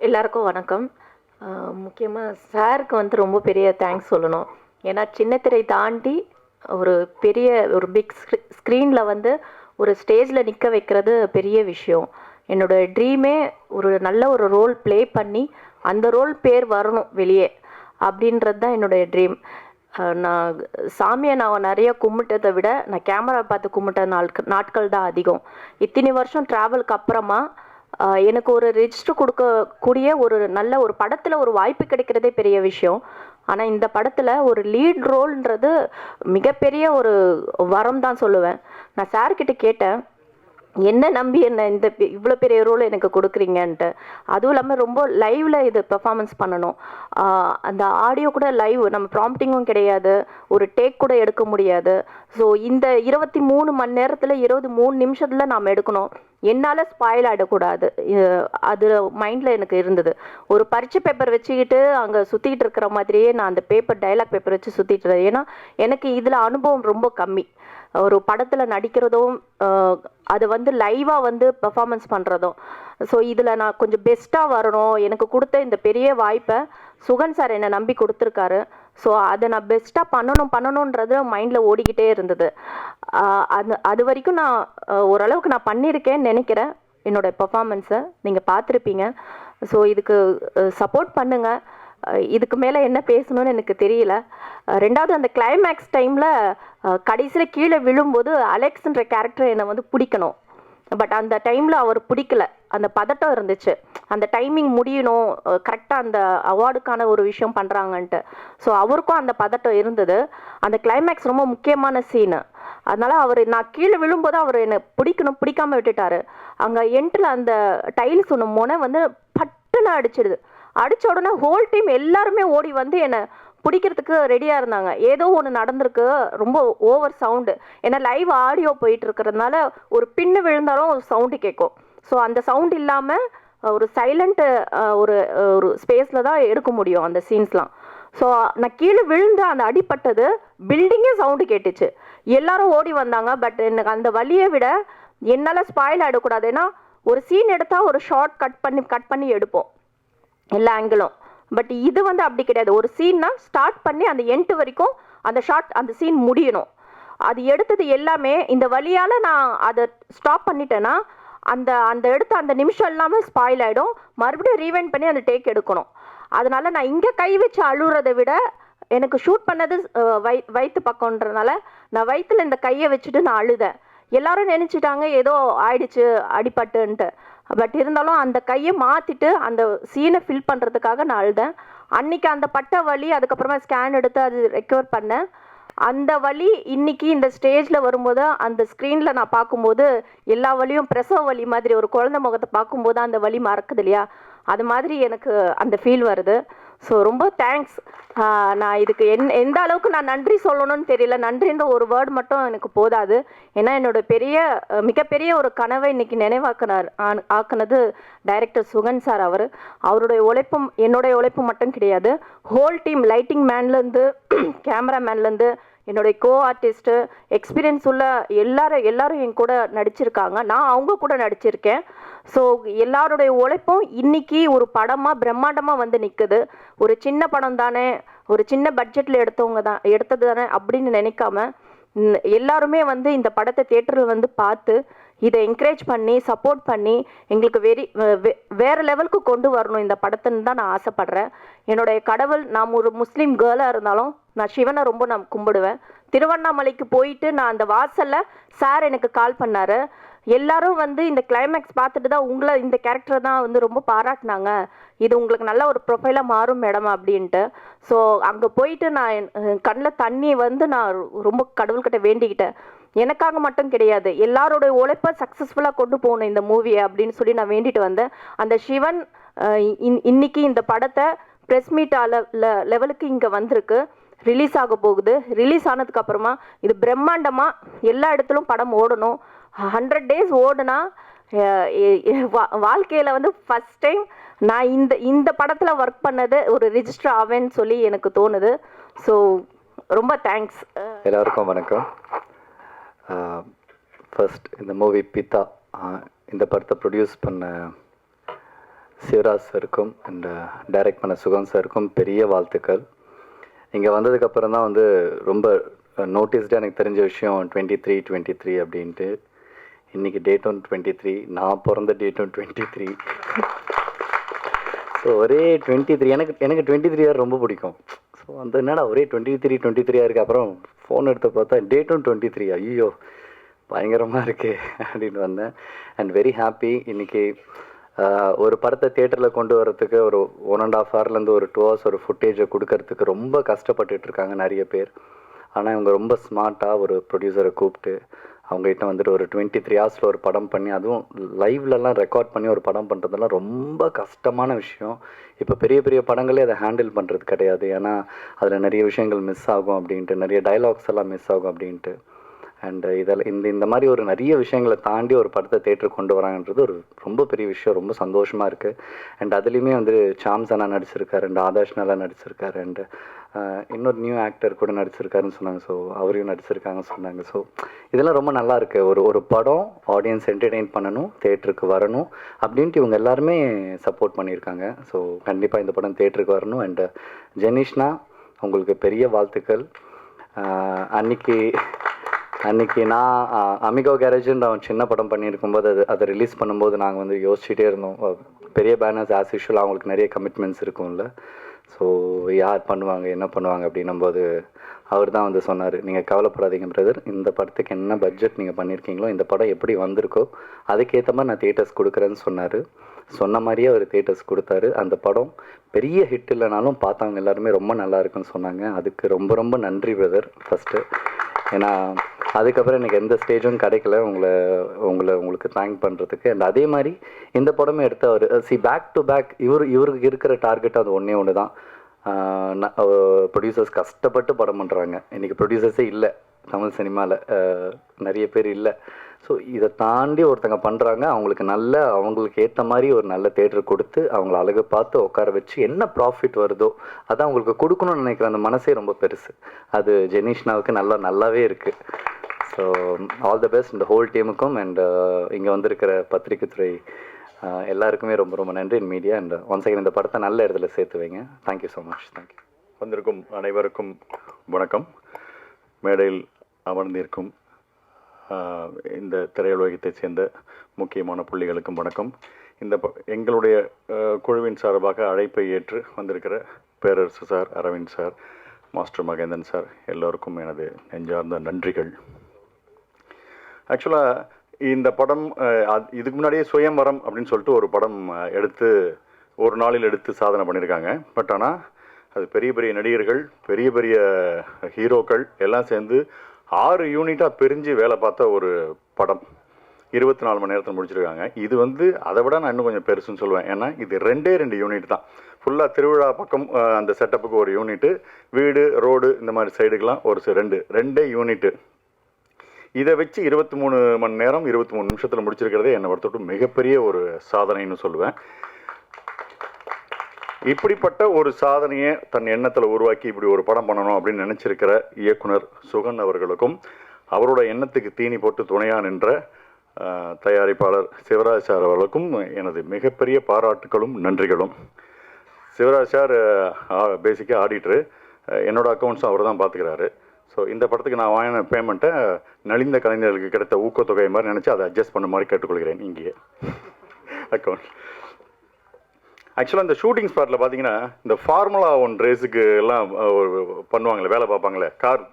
எல்லாருக்கும் வணக்கம். முக்கியமாக சாருக்கு வந்து ரொம்ப பெரிய தேங்க்ஸ் சொல்லணும். ஏன்னா சின்னத்திரை தாண்டி ஒரு பெரிய ஒரு பிக் ஸ்க்ரீனில் வந்து ஒரு ஸ்டேஜில் நிற்க வைக்கிறது பெரிய விஷயம். என்னோடய ட்ரீமே ஒரு நல்ல ஒரு ரோல் ப்ளே பண்ணி அந்த ரோல் பேர் வரணும் வெளியே அப்படின்றது தான் என்னுடைய ட்ரீம். நான் சாமியை நான் நிறைய கும்பிட்டதை விட நான் கேமரா பார்த்து கும்பிட்ட நாட்கள் தான் அதிகம். இத்தனை வருஷம் ட்ராவலுக்கு அப்புறமா எனக்கு ஒரு ரெஜிஸ்டர் கொடுக்கக்கூடிய ஒரு நல்ல ஒரு படத்தில் ஒரு வாய்ப்பு கிடைக்கிறதே பெரிய விஷயம். ஆனால் இந்த படத்தில் ஒரு லீட் ரோல்ன்றது மிகப்பெரிய ஒரு வரம் தான் சொல்லுவேன். நான் சார்கிட்ட கேட்டேன், என்ன நம்பி என்ன இந்த இவ்வளோ பெரிய ரோல் எனக்கு கொடுக்குறீங்கன்ட்டு. அதுவும் இல்லாமல் ரொம்ப லைவில் இது பெர்ஃபார்மன்ஸ் பண்ணணும். அந்த ஆடியோ கூட லைவ், நம்ம ப்ராம்ப்டிங்கும் கிடையாது, ஒரு டேக் கூட எடுக்க முடியாது. ஸோ இந்த 23 மணி நேரத்தில் 23 நிமிஷத்தில் நாம் எடுக்கணும். என்னால் ஸ்பாயில் ஆகிடக்கூடாது, அது மைண்டில் எனக்கு இருந்தது. ஒரு பரீட்சை பேப்பர் வச்சுக்கிட்டு அங்கே சுற்றிக்கிட்டு இருக்கிற மாதிரியே நான் அந்த பேப்பர் டைலாக் பேப்பர் வச்சு சுற்றிட்டு இருந்தேன். ஏன்னா எனக்கு இதில் அனுபவம் ரொம்ப கம்மி. ஒரு படத்தில் நடிக்கிறதும் அது வந்து லைவாக வந்து பெர்ஃபார்மன்ஸ் பண்ணுறதும். ஸோ இதில் நான் கொஞ்சம் பெஸ்ட்டாக வரணும். எனக்கு கொடுத்த இந்த பெரிய வாய்ப்பை சுகன் சார் என்னை நம்பி கொடுத்துருக்காரு. ஸோ அதை நான் பெஸ்ட்டாக பண்ணணுன்றது மைண்டில் ஓடிக்கிட்டே இருந்தது. அது வரைக்கும் நான் ஓரளவுக்கு நான் பண்ணியிருக்கேன்னு நினைக்கிறேன். என்னோடய பெர்ஃபார்மன்ஸை நீங்கள் பார்த்துருப்பீங்க. ஸோ இதுக்கு சப்போர்ட் பண்ணுங்கள். இதுக்கு மேலே என்ன பேசணும்னு எனக்கு தெரியல. ரெண்டாவது, அந்த கிளைமேக்ஸ் டைமில் கடைசியில் கீழே விழும்போது அலெக்ஸ்ன்ற கேரக்டர் என்னை வந்து பிடிக்கணும். பட் அந்த டைமில் அவர் பிடிக்கல. அந்த பதட்டம் இருந்துச்சு, அந்த டைமிங் முடியணும், கரெக்டாக அந்த அவார்டுக்கான ஒரு விஷயம் பண்ணுறாங்கன்ட்டு. ஸோ அவருக்கும் அந்த பதட்டம் இருந்தது. அந்த கிளைமேக்ஸ் ரொம்ப முக்கியமான சீனு. அதனால் நான் கீழே விழும்போது அவர் என்னை பிடிக்காமல் விட்டுட்டார். அங்கே எண்டில் அந்த டைல்ஸ் ஒன்று முனை வந்து பட்டுன்னு அடிச்சிடுது. அடித்த உடனே ஹோல் டீம் எல்லாருமே ஓடி வந்து என்னை பிடிக்கிறதுக்கு ரெடியாக இருந்தாங்க. ஏதோ ஒன்று நடந்திருக்கு, ரொம்ப ஓவர் சவுண்டு. ஏன்னா லைவ் ஆடியோ போயிட்டு இருக்கிறதுனால ஒரு பின்னு விழுந்தாலும் ஒரு சவுண்டு கேட்கும். ஸோ அந்த சவுண்ட் இல்லாமல் ஒரு சைலண்ட்டு ஒரு ஒரு ஸ்பேஸில் தான் எடுக்க முடியும் அந்த சீன்ஸ்லாம். ஸோ நான் கீழே விழுந்து அந்த அடிப்பட்டது பில்டிங்கே சவுண்டு கேட்டுச்சு. எல்லாரும் ஓடி வந்தாங்க. பட் எனக்கு அந்த வலியை விட என்னால் ஸ்பாயில் ஆகிடக்கூடாது. ஏன்னா ஒரு சீன் எடுத்தால் ஒரு ஷார்ட் கட் பண்ணி எடுப்போம் எல்லா ஆங்கிளும். பட் இது வந்து அப்படி கிடையாது. ஒரு சீன்னா ஸ்டார்ட் பண்ணி அந்த எண்டு வரைக்கும் அந்த சீன் முடியணும். அது எடுத்தது எல்லாமே இந்த வழியால் நான் அதை ஸ்டாப் பண்ணிட்டேன்னா அந்த எடுத்த அந்த நிமிஷம் எல்லாமே ஸ்பாயில் ஆகிடும். மறுபடியும் ரீவைண்ட் பண்ணி அந்த டேக் எடுக்கணும். அதனால் நான் இங்கே கை வச்சு அழுகிறதை விட எனக்கு ஷூட் பண்ணது வயிற்று பக்கம்ன்றதுனால நான் வயிற்றில் இந்த கையை வச்சுட்டு நான் அழுதேன். எல்லாரும் நினச்சிட்டாங்க ஏதோ ஆயிடுச்சு அடிபட்டுன்ட்டு. பட் இருந்தாலும் அந்த கையை மாற்றிட்டு அந்த சீனை ஃபில் பண்ணுறதுக்காக நான் அழுதேன். அன்றைக்கி அந்த பட்ட வலி, அதுக்கப்புறமா ஸ்கேன் எடுத்து அது ரெக்கவர் பண்ணேன். அந்த வலி இன்னைக்கு இந்த ஸ்டேஜில் வரும்போது அந்த ஸ்க்ரீனில் நான் பார்க்கும்போது எல்லா வலியும் பிரசவ வலி மாதிரி, ஒரு குழந்தை முகத்தை பார்க்கும்போது அந்த வலி மறக்குது இல்லையா, அது மாதிரி எனக்கு அந்த ஃபீல் வருது. ஸோ ரொம்ப தேங்க்ஸ். நான் இதுக்கு எந்த அளவுக்கு நான் நன்றி சொல்லணும்னு தெரியல. நன்றின்ற ஒரு வேர்டு மட்டும் எனக்கு போதாது. ஏன்னா மிகப்பெரிய ஒரு கனவை இன்னைக்கு ஆக்குனது டைரக்டர் சுகன் சார். அவருடைய உழைப்பும் என்னுடைய உழைப்பும் மட்டும் கிடையாது. ஹோல் டீம், லைட்டிங் மேன்லேருந்து கேமராமேன்லேருந்து என்னுடைய கோ ஆர்டிஸ்ட்டு, எக்ஸ்பீரியன்ஸ் உள்ள எல்லாரும் என் கூட நடிச்சிருக்காங்க. நான் அவங்க கூட நடிச்சிருக்கேன். ஸோ எல்லாருடைய உழைப்பும் இன்னைக்கு ஒரு படமாக பிரம்மாண்டமாக வந்து நிற்குது. ஒரு சின்ன படம் தானே, ஒரு சின்ன பட்ஜெட்டில் எடுத்தது தானே அப்படின்னு நினைக்காம எல்லாருமே வந்து இந்த படத்தை தியேட்டரில் வந்து பார்த்து இதை என்கரேஜ் பண்ணி சப்போர்ட் பண்ணி எங்களுக்கு வேறு லெவலுக்கு கொண்டு வரணும் இந்த படத்துன்னு தான் நான் ஆசைப்பட்றேன். என்னுடைய கடவுள், நான் ஒரு முஸ்லீம் கேர்ளாக இருந்தாலும் நான் சிவனை ரொம்ப நான் கும்பிடுவேன். திருவண்ணாமலைக்கு போயிட்டு நான் அந்த வாசலில் சார் எனக்கு கால் பண்ணார். எல்லாரும் வந்து இந்த கிளைமேக்ஸ் பார்த்துட்டு தான் உங்களை இந்த கேரக்டரை தான் வந்து ரொம்ப பாராட்டினாங்க, இது உங்களுக்கு நல்ல ஒரு ப்ரொஃபைலாக மாறும் மேடம் அப்படின்ட்டு. ஸோ அங்கே போயிட்டு நான் கண்ணில் தண்ணி வந்து நான் ரொம்ப கடவுள்கிட்ட வேண்டிக்கிட்டேன். எனக்காக மட்டும் கிடையாது, எல்லாரோடைய உழைப்பை சக்ஸஸ்ஃபுல்லாக கொண்டு போகணும் இந்த மூவியை அப்படின்னு சொல்லி நான் வேண்டிட்டு வந்தேன். அந்த சிவன் இன்னைக்கு இந்த படத்தை ப்ரெஸ் மீட் லெவலுக்கு இங்கே வந்திருக்கு, ரிலீஸ் ஆக போகுது. ரிலீஸ் ஆனதுக்கப்புறமா இது பிரம்மாண்டமாக எல்லா இடத்துலும் படம் ஓடணும். 100 days ஓடுனா வாழ்க்கையில் வந்து ஃபஸ்ட் டைம் நான் இந்த படத்தில் ஒர்க் பண்ணது ஒரு ரிஜிஸ்டர் ஆவேன்னு சொல்லி எனக்கு தோணுது. ஸோ ரொம்ப தேங்க்ஸ். எல்லாருக்கும் வணக்கம். ஃபர்ஸ்ட் இந்த மூவி பித்தா, இந்த படத்தை ப்ரொடியூஸ் பண்ண சிவராஜ் சாருக்கும் அண்ட் டைரக்ட் பண்ண சுகம் சாருக்கும் பெரிய வாழ்த்துக்கள். இங்கே வந்ததுக்கப்புறம் தான் வந்து ரொம்ப நோட்டீஸ்டாக எனக்கு தெரிஞ்ச விஷயம் 23 அப்படின்ட்டு. இன்றைக்கி டேட்டும் 23, நான் பிறந்த டேட்டும் 23. ஸோ ஒரே 23, எனக்கு 23 இயர் ரொம்ப பிடிக்கும். ஸோ அந்த என்னடா ஒரே 23 இருக்குது. அப்புறம் ஃபோன் எடுத்து பார்த்தா டேட்டும் 23, ஐயோ பயங்கரமாக இருக்கே அப்படின்னு வந்தேன். And very happy. இன்றைக்கி ஒரு படத்தை தியேட்டரில் கொண்டு வரத்துக்கு ஒரு 1.5 ஹவர்லேருந்து ஒரு 2 ஹவர்ஸ் ஒரு ஃபுட்டேஜை கொடுக்கறதுக்கு ரொம்ப கஷ்டப்பட்டுட்ருக்காங்க நிறைய பேர். ஆனால் இவங்க ரொம்ப ஸ்மார்ட்டாக ஒரு ப்ரொடியூசரை கூப்பிட்டு அவங்ககிட்ட வந்துட்டு ஒரு 23 ஹவர்ஸில் ஒரு படம் பண்ணி, அதுவும் லைவ்லலாம் ரெக்கார்ட் பண்ணி ஒரு படம் பண்ணுறதெல்லாம் ரொம்ப கஷ்டமான விஷயம். இப்போ பெரிய பெரிய படங்களே அதை ஹேண்டில் பண்ணுறது கிடையாது. ஏன்னா அதில் நிறைய விஷயங்கள் மிஸ் ஆகும் அப்படின்ட்டு, நிறைய டைலாக்ஸ் எல்லாம் மிஸ் ஆகும் அப்படின்ட்டு. அண்டு இதில் இந்த மாதிரி ஒரு நிறைய விஷயங்களை தாண்டி ஒரு படத்தை தேட்டருக்கு கொண்டு வராங்கன்றது ஒரு ரொம்ப பெரிய விஷயம். ரொம்ப சந்தோஷமாக இருக்குது. அண்ட் அதுலேயுமே வந்து சாம்ஸ் அண்ணா நடிச்சிருக்காரு, அண்ட் ஆதாஷ் நல்லா நடிச்சிருக்காரு, அண்டு இன்னொரு நியூ ஆக்டர் கூட நடிச்சிருக்காருன்னு சொன்னாங்க. ஸோ அவரையும் நடிச்சிருக்காங்கன்னு சொன்னாங்க. ஸோ இதெல்லாம் ரொம்ப நல்லா இருக்குது. ஒரு படம் ஆடியன்ஸ் என்டர்டெயின் பண்ணணும், தேட்டருக்கு வரணும் அப்படின்ட்டு இவங்க எல்லாருமே சப்போர்ட் பண்ணியிருக்காங்க. ஸோ கண்டிப்பாக இந்த படம் தேட்டருக்கு வரணும். அண்டு ஜெனிஷ்னா உங்களுக்கு பெரிய வாழ்த்துக்கள். அன்றைக்கி நான் அமிகோ கேரேஜுன்ற அவன் சின்ன படம் பண்ணியிருக்கும்போது அதை ரிலீஸ் பண்ணும்போது நாங்கள் வந்து யோசிச்சுட்டே இருந்தோம். பெரிய பேனர்ஸ் ஆஸ் யூஷுவல் அவங்களுக்கு நிறைய கமிட்மெண்ட்ஸ் இருக்கும்ல. ஸோ யார் பண்ணுவாங்க என்ன பண்ணுவாங்க அப்படின்னும்போது அவர் தான் வந்து சொன்னார், நீங்கள் கவலைப்படாதீங்க பிரதர், இந்த படத்துக்கு என்ன பட்ஜெட் நீங்கள் பண்ணியிருக்கீங்களோ, இந்த படம் எப்படி வந்திருக்கோ அதுக்கேற்ற மாதிரி நான் தியேட்டர்ஸ் கொடுக்குறேன்னு சொன்னார். சொன்ன மாதிரியே அவர் தியேட்டர்ஸ் கொடுத்தாரு. அந்த படம் பெரிய ஹிட் இல்லைனாலும் பார்த்தவங்க எல்லாருமே ரொம்ப நல்லா இருக்குன்னு சொன்னாங்க. அதுக்கு ரொம்ப ரொம்ப நன்றி பிரதர் ஃபஸ்ட்டு. ஏன்னா அதுக்கப்புறம் எனக்கு எந்த ஸ்டேஜும் கிடைக்கல உங்களுக்கு தேங்க் பண்ணுறதுக்கு. அண்ட் அதே மாதிரி இந்த படமே எடுத்து அவர் பேக் டு பேக் இவருக்கு இருக்கிற டார்கெட் அது ஒன்று தான். ப்ரொடியூசர்ஸ் கஷ்டப்பட்டு படம் பண்ணுறாங்க. இன்றைக்கி ப்ரொடியூசர்ஸே இல்லை தமிழ் சினிமாவில், நிறைய பேர் இல்லை. ஸோ இதை தாண்டி ஒருத்தங்க பண்ணுறாங்க. அவங்களுக்கு ஏற்ற மாதிரி ஒரு நல்ல தேட்டர் கொடுத்து அவங்கள அழகு பார்த்து உட்கார வச்சு என்ன ப்ராஃபிட் வருதோ அதை அவங்களுக்கு கொடுக்கணும்னு நினைக்கிற அந்த மனசே ரொம்ப பெருசு. அது ஜெனிஷ்னாவுக்கு நல்லாவே இருக்குது. ஸோ ஆல் த பெஸ்ட் இந்த ஹோல் டீமுக்கும். அண்ட் இங்கே வந்திருக்கிற பத்திரிகை துறை எல்லாருக்குமே ரொம்ப ரொம்ப நன்றி. மீடியா அண்ட் ஒன்ஸ் அகைன் இந்த படத்தை நல்ல இடத்துல சேர்த்து வைங்க. Thank you so much. தேங்க்யூ. வந்திருக்கும் அனைவருக்கும் வணக்கம். மேடையில் அமர்ந்திருக்கும் இந்த திரையுலகத்தைச் சேர்ந்த முக்கியமான புள்ளிகளுக்கும் வணக்கம். எங்களுடைய குழுவின் சார்பாக அழைப்பை ஏற்று வந்திருக்கிற Perarasu sir, Arvind sir, master Mahendran sir எல்லோருக்கும் எனது நெஞ்சார்ந்த நன்றிகள். ஆக்சுவலாக இந்த படம் இதுக்கு முன்னாடியே சுயம்வரம் அப்படின்னு சொல்லிட்டு ஒரு படம் எடுத்து ஒரு நாளில் எடுத்து சாதனை பண்ணியிருக்காங்க. பட் ஆனால் அது பெரிய பெரிய நடிகர்கள், பெரிய பெரிய ஹீரோக்கள் எல்லாம் சேர்ந்து 6 யூனிட்டாக பிரிஞ்சு வேலை பார்த்த ஒரு படம் 24 மணி நேரத்தில் முடிச்சிருக்காங்க. இது வந்து அதை விட நான் இன்னும் கொஞ்சம் பெருசுன்னு சொல்லுவேன். ஏன்னா இது 2 யூனிட் தான். ஃபுல்லாக திருவிழா பக்கம் அந்த செட்டப்புக்கு ஒரு யூனிட்டு, வீடு ரோடு இந்த மாதிரி சைடுக்கெலாம் ஒரு 2 யூனிட்டு. இதை வச்சு 23 மணி நேரம் 23 நிமிஷத்தில் முடிச்சிருக்கிறதே என்னை பொறுத்தவரைக்கும் மிகப்பெரிய ஒரு சாதனைன்னு சொல்லுவேன். இப்படிப்பட்ட ஒரு சாதனையை தன் எண்ணத்தில் உருவாக்கி இப்படி ஒரு படம் பண்ணணும் அப்படின்னு நினச்சிருக்கிற இயக்குனர் சுகன் அவர்களுக்கும், அவரோட எண்ணத்துக்கு தீனி போட்டு துணையாக நின்ற தயாரிப்பாளர் சிவராஜ் சார் அவர்களுக்கும் எனது மிகப்பெரிய பாராட்டுகளும் நன்றிகளும். சிவராஜ் சார் பேசிக்காக ஆடிட்டரு, என்னோடய அக்கௌண்ட்ஸும் அவர் தான் பார்த்துக்கிறாரு. ஸோ இந்த படத்துக்கு நான் வாங்கின பேமெண்ட்டை நலிந்த கலைஞர்களுக்கு கிடைத்த ஊக்கத்தொகை மாதிரி நினச்சி அதை அட்ஜஸ்ட் பண்ண மாதிரி கேட்டுக்கொள்கிறேன் இங்கேயே அக்கௌண்ட். ஆக்சுவலாக இந்த ஷூட்டிங் ஸ்பாட்டில் பார்த்தீங்கன்னா இந்த ஃபார்முலா 1 ரேஸுக்கு எல்லாம் பண்ணுவாங்களே, வேலை பார்ப்பாங்களே, கார்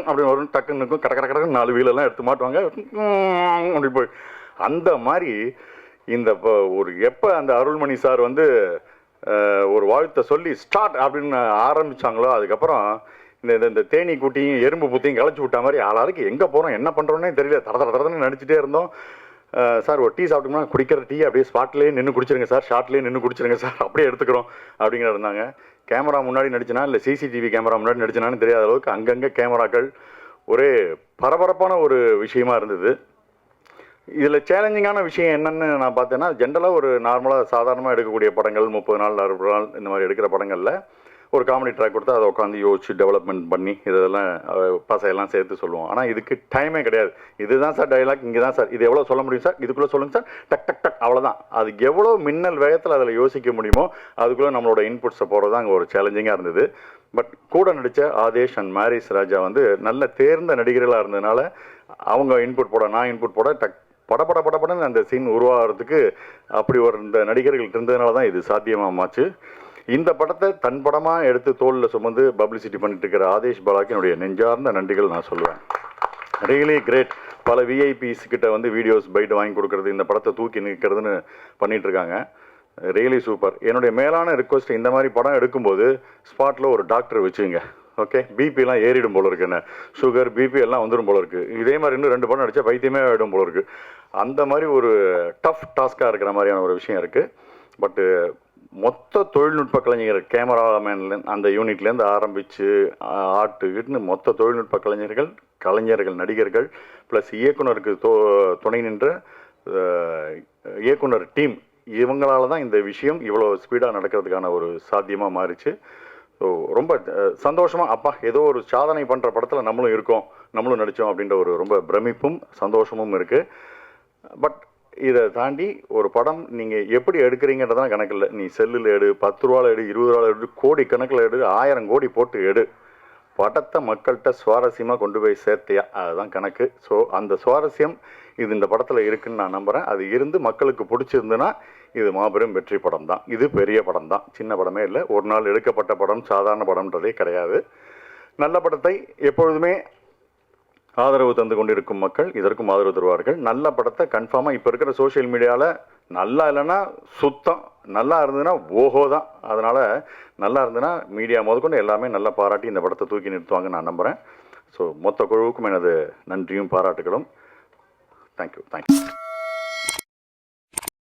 அப்படின்னு வரும், டக்குன்னு இருக்கும், கடற்கடன்னு 4 வீலெல்லாம் எடுத்து மாட்டுவாங்க அப்படி போய். அந்த மாதிரி இந்த எப்போ அந்த அருள்மணி சார் வந்து ஒரு வாழ்த்தை சொல்லி ஸ்டார்ட் அப்படின்னு ஆரம்பித்தாங்களோ, அதுக்கப்புறம் இந்த தேனி கூட்டியும் எறும்பு புத்தியும் களைச்சி விட்டா மாதிரி ஆளாருக்கு எங்கே போகிறோம் என்ன பண்ணுறோன்னே தெரியல. தடன்னு நடிச்சிட்டே இருந்தோம். சார் ஒரு டீ சாப்பிட்டோம்னா குடிக்கிற டீ அப்படியே ஸ்பாட்லேயே நின்று குடிச்சிருங்க சார், ஷார்ட்லேயே நின்று குடிச்சிருங்க சார், அப்படியே எடுத்துக்கிறோம் அப்படிங்கிற இருந்தாங்க. கேமரா முன்னாடி நடிச்சினா இல்லை சிசிடிவி கேமரா முன்னாடி நடிச்சினான்னு தெரியாத அளவுக்கு அங்கங்கே கேமராக்கள் ஒரே பரபரப்பான ஒரு விஷயமா இருந்தது. இதில் சேலஞ்சிங்கான விஷயம் என்னென்னு நான் பார்த்தேன்னா, ஜென்ரலாக ஒரு நார்மலாக சாதாரணமாக எடுக்கக்கூடிய படங்கள் 30 நாள் 60 நாள் இந்த மாதிரி எடுக்கிற படங்களில் ஒரு காமெடி ட்ராக் கொடுத்தா அதை உட்காந்து யோசிச்சு டெவலப்மெண்ட் பண்ணி இதெல்லாம் பசையெல்லாம் சேர்த்து சொல்லுவோம். ஆனால் இதுக்கு டைமே கிடையாது. இதுதான் சார் டைலாக், இங்கே தான் சார், இது எவ்வளோ சொல்ல முடியும் சார், இதுக்குள்ளே சொல்லுங்கள் சார், டக் டக் டக், அவ்வளோதான். அது எவ்வளோ மின்னல் வேகத்தில் அதில் யோசிக்க முடியுமோ அதுக்குள்ளே நம்மளோட இன்புட்ஸை போகிறது தான் அங்கே ஒரு சேலஞ்சிங்காக இருந்தது. பட் கூட நடித்த ஆதேஷ் அண்ட் மேரிஸ் ராஜா வந்து நல்ல தேர்ந்த நடிகர்களாக இருந்ததுனால அவங்க இன்புட் போட, நான் இன்புட் போட, டக் படன்னு அந்த சீன் உருவாகிறதுக்கு அப்படி ஒரு இந்த நடிகர்கள் இருந்ததுனால தான் இது சாத்தியமாச்சு. இந்த படத்தை தன் படமாக எடுத்து தோளில் சுமந்து பப்ளிசிட்டி பண்ணிட்டு இருக்கிற ஆதேஷ் பாலாக்கு என்னுடைய நெஞ்சார்ந்த நன்றிகள் நான் சொல்லுவேன். Really great. பல விஐபிஸ் கிட்ட வந்து வீடியோஸ் பைட் வாங்கி கொடுக்கறது, இந்த படத்தை தூக்கி நிற்கிறதுன்னு பண்ணிட்டு இருக்காங்க. Really super. என்னுடைய மேலான ரிக்வஸ்ட், இந்த மாதிரி படம் எடுக்கும்போது ஸ்பாட்டில் ஒரு டாக்டர் வச்சுங்க. ஓகே, பிபிலாம் ஏறிடும் போல இருக்கு, என்ன சுகர் பிபி எல்லாம் வந்துடும் போல இருக்கு. இதே மாதிரி இன்னும் 2 படம் அடித்தா பைத்தியமே ஆகிடும் போல இருக்கு. அந்த மாதிரி ஒரு டஃப் டாஸ்காக இருக்கிற மாதிரியான ஒரு விஷயம் இருக்குது. பட்டு மொத்த தொழில்நுட்ப கலைஞர், கேமராமேன்ல அந்த யூனிட்லேருந்து ஆரம்பித்து ஆர்ட்டுன்னு மொத்த தொழில்நுட்ப கலைஞர்கள் நடிகர்கள் ப்ளஸ் இயக்குனருக்கு துணை நின்ற இயக்குனர் டீம், இவங்களால தான் இந்த விஷயம் இவ்வளோ ஸ்பீடாக நடக்கிறதுக்கான ஒரு சாத்தியமாக மாறிச்சு. ஸோ ரொம்ப சந்தோஷமாக, அப்பா ஏதோ ஒரு சாதனை பண்ணுற படத்தில் நம்மளும் இருக்கோம், நம்மளும் நடித்தோம் அப்படின்ற ஒரு ரொம்ப பிரமிப்பும் சந்தோஷமும் இருக்குது. பட் இதை தாண்டி ஒரு படம் நீங்கள் எப்படி எடுக்கிறீங்கன்றதான் கணக்கு இல்லை. நீ செல்லில் எடு, 10 ரூபாவில் எடு, 20 ரூபாவில் எடு, கோடி கணக்கில் எடு, 1000 கோடி போட்டு எடு, படத்தை மக்கள்கிட்ட சுவாரஸ்யமாக கொண்டு போய் சேர்த்தியா, அதுதான் கணக்கு. ஸோ அந்த சுவாரஸ்யம் இது இந்த படத்தில் இருக்குன்னு நான் நம்புகிறேன். அது இருந்து மக்களுக்கு பிடிச்சிருந்துன்னா இது மாபெரும் வெற்றி படம் தான். இது பெரிய படம் தான், சின்ன படமே இல்லை. ஒரு நாள் எடுக்கப்பட்ட படம், சாதாரண படம்ன்றதே கிடையாது. நல்ல படத்தை எப்பொழுதுமே ஆதரவு தந்து கொண்டிருக்கும் மக்கள் இதற்கும் ஆதரவு தருவார்கள். நல்ல படத்தை கன்ஃபார்மாக இப்போ இருக்கிற சோஷியல் மீடியாவில் நல்லா இல்லைன்னா சுத்தம், நல்லா இருந்ததுன்னா ஓஹோ தான். அதனால் நல்லா இருந்ததுன்னா மீடியா முதற்கொண்டு எல்லாமே நல்லா பாராட்டி இந்த படத்தை தூக்கி நிறுத்துவாங்க நான் நம்புகிறேன். ஸோ மொத்த குழுவுக்கும் எனது நன்றியும் பாராட்டுகளும். தேங்க்யூ.